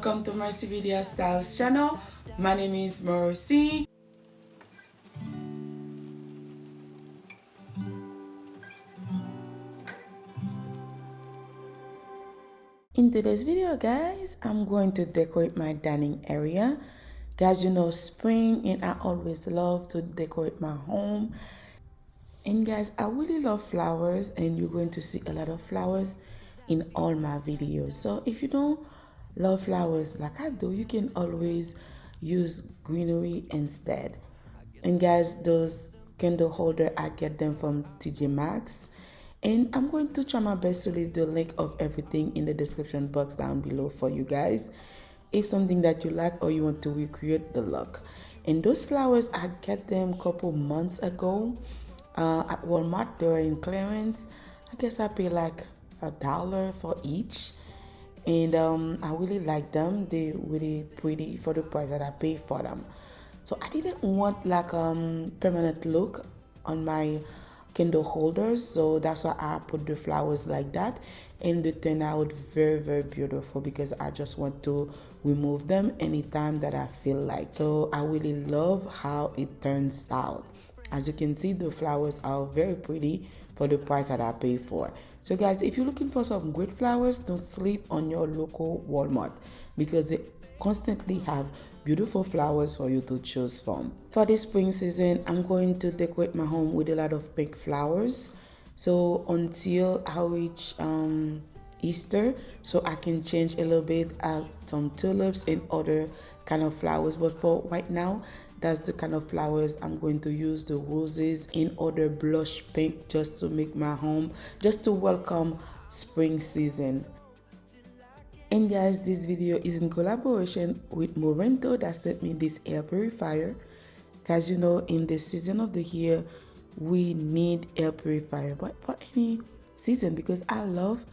welcome to Mercy Video Styles channel. My name is Mercy. In today's video, guys, I'm going to decorate my dining area. Guys, you know spring and I always love to decorate my home. And guys, I really love flowers and you're going to see a lot of flowers in all my videos. So if you don't love flowers like I do, you can always use greenery instead. And guys, those candle holder, I get them from TJ Maxx. And I'm going to try my best to leave the link of everything in the description box down below for you guys. If something that you like or you want to recreate the look. And those flowers, I get them a couple months ago at Walmart. They were in clearance. I guess I pay like $1 for each. And I really like them. They're really pretty for the price that I pay for them. So I didn't want like permanent look on my candle holders, so that's why I put the flowers like that, and they turn out very beautiful because I just want to remove them anytime that I feel like. So I really love how it turns out. As you can see, the flowers are very pretty for the price that I pay for. So guys, if you're looking for some great flowers, don't sleep on your local Walmart because they constantly have beautiful flowers for you to choose from. For this spring season, I'm going to decorate my home with a lot of pink flowers. So until I reach Easter, so I can change a little bit, add some tulips and other kind of flowers. But for right now, that's the kind of flowers I'm going to use, the roses in other blush pink, just to make my home, just to welcome spring season. And guys, this video is in collaboration with Morento that sent me this air purifier. Guys, you know, in the season of the year, we need air purifier, but for any season, because I love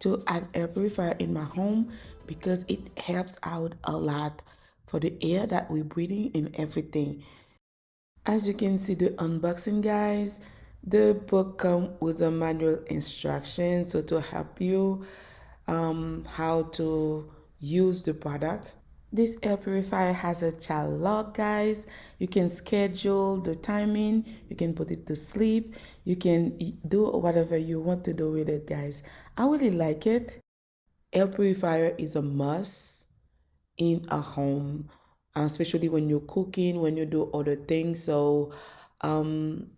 to add air purifier in my home because it helps out a lot for the air that we're breathing and everything. As you can see the unboxing, guys, the book comes with a manual instruction, so to help you how to use the product. This air purifier has a child lock, guys. You can schedule the timing, you can put it to sleep, you can do whatever you want to do with it, guys. I really like it. Air purifier is a must in a home, especially when you're cooking, when you do other things. So in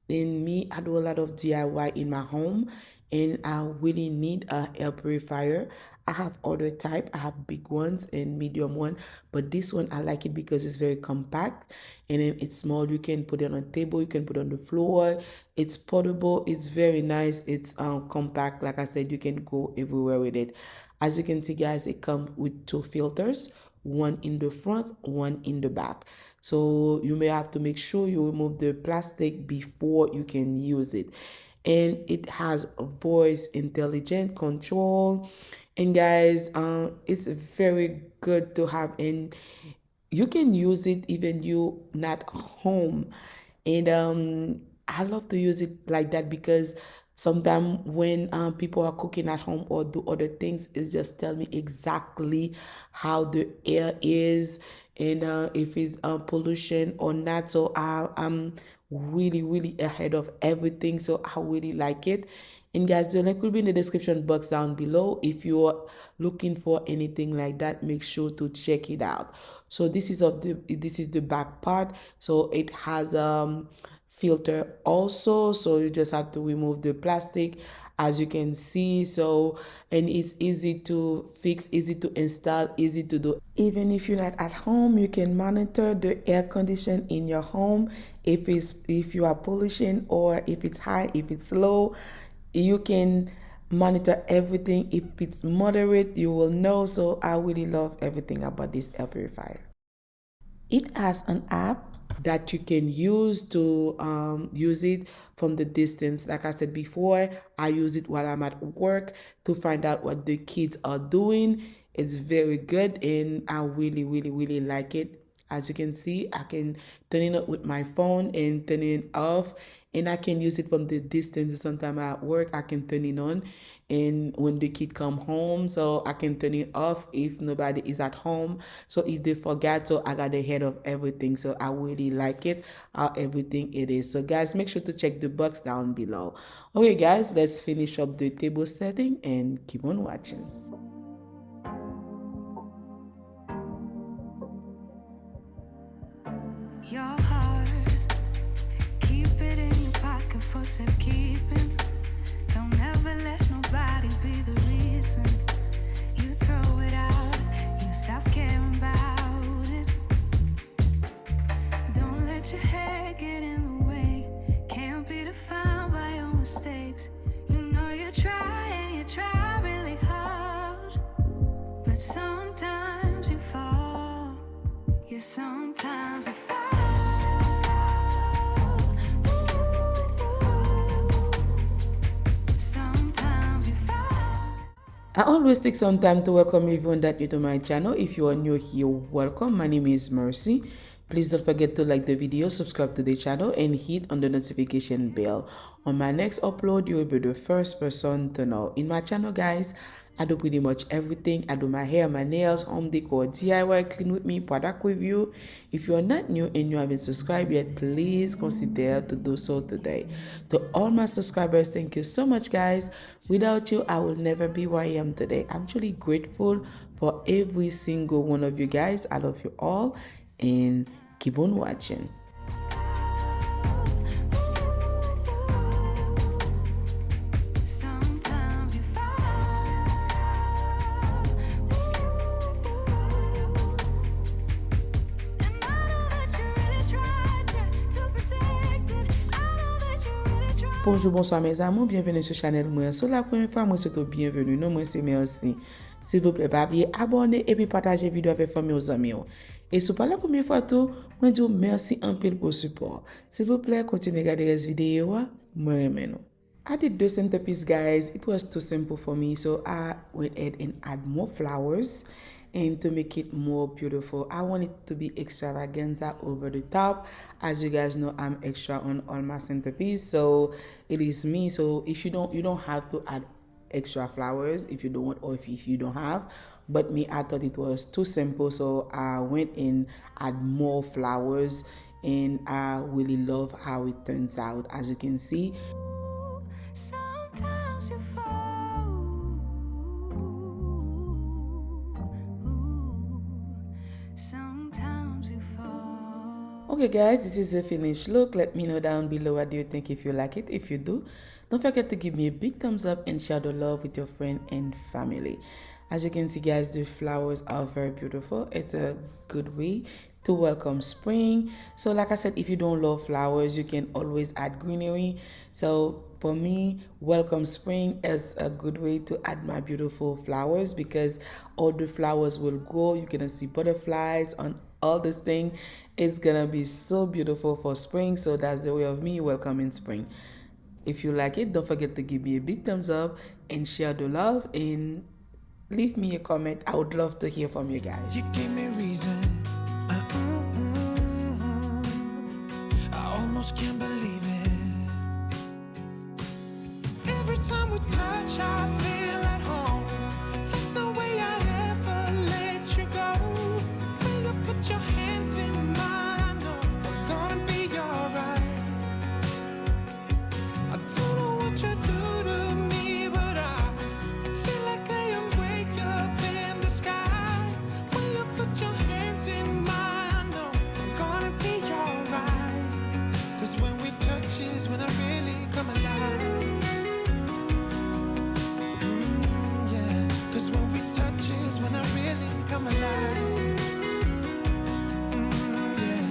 me, I do a lot of DIY in my home and I really need an air purifier. I have other type. I have big ones and medium one, but this one I like it because it's very compact and then it's small. You can put it on a table, you can put it on the floor. It's portable, it's very nice, it's compact. Like I said, you can go everywhere with it. As you can see, guys, it comes with 2 filters, one in the front, one in the back. So you may have to make sure you remove the plastic before you can use it. And it has voice intelligent control. And guys, it's very good to have, and you can use it even you not home. And I love to use it like that because sometimes when people are cooking at home or do other things, it just tell me exactly how the air is and if it's pollution or not. So I'm really ahead of everything, so I really like it. And guys, the link will be in the description box down below. If you're looking for anything like that, make sure to check it out. So this is the back part. So it has filter also, so you just have to remove the plastic, as you can see. So, and it's easy to fix, easy to install, easy to do. Even if you're not at home, you can monitor the air condition in your home, if you are pollution or if it's high, if it's low. You can monitor everything. If it's moderate, you will know. So I really love everything about this air purifier. It has an app that you can use to use it from the distance. Like I said before, I use it while I'm at work to find out what the kids are doing. It's very good and I really like it. As you can see, I can turn it up with my phone and turn it off, and I can use it from the distance. Sometimes at work, I can turn it on, and when the kid come home, so I can turn it off if nobody is at home. So if they forgot, so I got the head of everything. So I really like it, how everything it is. So guys, make sure to check the box down below. Okay guys, let's finish up the table setting and keep on watching. Your heart, keep it in your pocket for safekeeping. Don't ever let nobody be the reason you throw it out, you stop caring about it. Don't let your head get in the way, can't be defined by your mistakes. You know you try and you try really hard, but sometimes you fall, yeah, sometimes you fall. I always take some time to welcome everyone that new to my channel. If you are new here, welcome. My name is Mercy. Please don't forget to like the video, subscribe to the channel, and hit on the notification bell. On my next upload, you will be the first person to know. In my channel, guys, I do pretty much everything. I do my hair, my nails, home decor, DIY, clean with me, product review. If you are not new and you haven't subscribed yet, please consider to do so today. To all my subscribers, thank you so much, guys. Without you, I will never be where I am today. I'm truly grateful for every single one of you guys. I love you all, and keep on watching. Bonjour, bonsoir mes amis, bienvenue sur la chaîne moi. Sur la première fois, moi c'est bienvenue. Non, moi c'est merci. S'il vous plaît, pas oublier abonner et puis partager vidéo avec famille aux amis. Et si pas la première fois tout, moi dis merci un peu pour le support. S'il vous plaît, continuez à regarder les vidéos. Moi aime nous. I did the centerpiece, guys. It was too simple for me, so I went ahead and add more flowers. And to make it more beautiful, I want it to be extravaganza over the top. As you guys know, I'm extra on all my centerpiece, so it is me. So if you don't have to add extra flowers if you don't, or if you don't have. But me, I thought it was too simple, so I went and add more flowers, and I really love how it turns out. As you can see, sometimes you fall. Sometimes you fall. Okay guys, this is the finished look. Let me know down below what do you think, if you like it. If you do, don't forget to give me a big thumbs up and share the love with your friend and family. As you can see guys, the flowers are very beautiful. It's a good way to welcome spring. So like I said, if you don't love flowers, you can always add greenery. So for me, welcome spring is a good way to add my beautiful flowers, because all the flowers will grow. You're gonna see butterflies on all this thing. It's gonna be so beautiful for spring. So that's the way of me welcoming spring. If you like it, don't forget to give me a big thumbs up and share the love, and leave me a comment. I would love to hear from you guys. You gave me reason. I almost can't believe it. Every time we touch, I feel at home. There's no way I'd ever let you go. When you put your hands in mine, I know I'm gonna be alright. I don't know what you do to me, but I feel like I am way up in the sky. When you put your hands in mine, I know I'm gonna be alright. 'Cause when we touch is when I really come alive. Yeah, 'cause when we touch is when I really come alive. Yeah.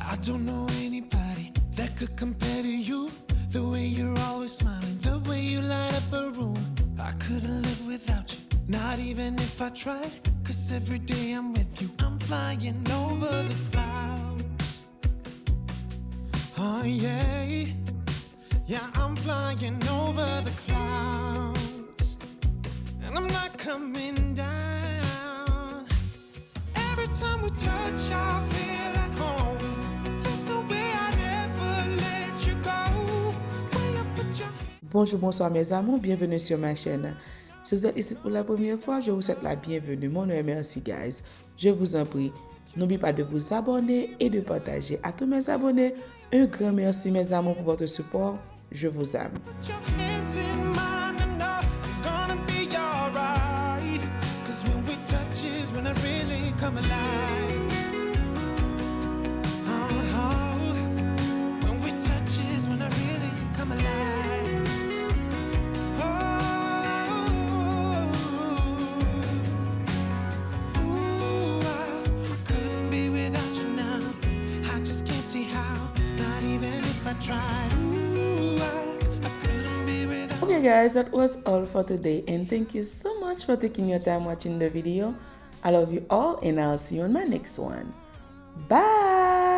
I don't know anybody that could compare to you. The way you're always smiling, the way you light up a room. I couldn't live without you, not even if I tried. 'Cause every day I'm with you, I'm flying over the clouds. Oh yeah, yeah, I'm flying over the clouds. And I'm not coming down. Bonjour, bonsoir mes amours, bienvenue sur ma chaîne. Si vous êtes ici pour la première fois, je vous souhaite la bienvenue. Mon nom est Merci guys. Je vous en prie, n'oubliez pas de vous abonner et de partager. À tous mes abonnés, un grand merci mes amours pour votre support. Je vous aime. Okay guys, that was all for today and thank you so much for taking your time watching the video. I love you all and I'll see you on my next one. Bye!